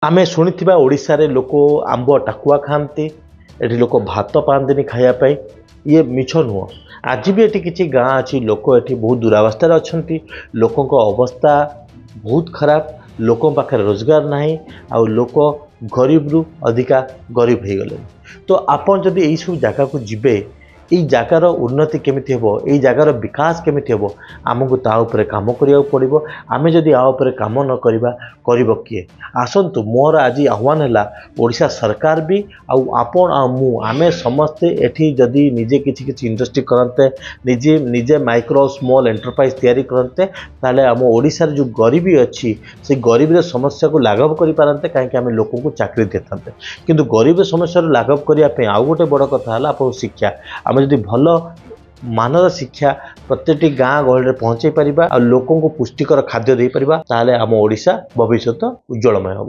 आमे शुणिथिबा ओडिशा रे लोक आंब टाकुआ खाते एटी लोक भात पाते खायापाई ये मिछ नुह। आज भी एटी किसी गाँ अच्छी लोक एटी बहुत दुरावस्था अच्छा लोकों अवस्था बहुत खराब लोक पाखे रोजगार ना आउ लोक गरीब रु अधिका गरीब हो गले। तो आपन जदि यही सब जगह को जीवे ये जगार उन्नति केमिति हेबो ये जगार विकास केमिति हेबो आमको ता उपरे काम करिया पड़िबो। आमे जदि आ उपरे काम न करिबा करिबो किए। आसंतु मोर आज आह्वान है ओडिशा सरकार भी आउ आपण आ मु आमे समस्ते एठी जदि निजे किछि किछि इंडस्ट्री करते निजे निजे माइक्रो स्मॉल एंटरप्राइज तैयारी करते ताले आम ओडिशा रे जो गरीबी अच्छी से गरीबी रे समस्या को लाघव करि पारंते काहे आमे लोकों को चाकरी देथांते। किंतु गरीब समस्या लाघव करिया पे आउ गोटे बड़ कथा हला आपन शिक्षा आमे जदि भल मानर शिक्षा प्रत्येक गाँ गहली पहुँचे पारिबा आ लोकों को पुष्टिकर खाद्य दे पारिबा ताले आम ओडिशा भविष्य उज्जवलमय हो।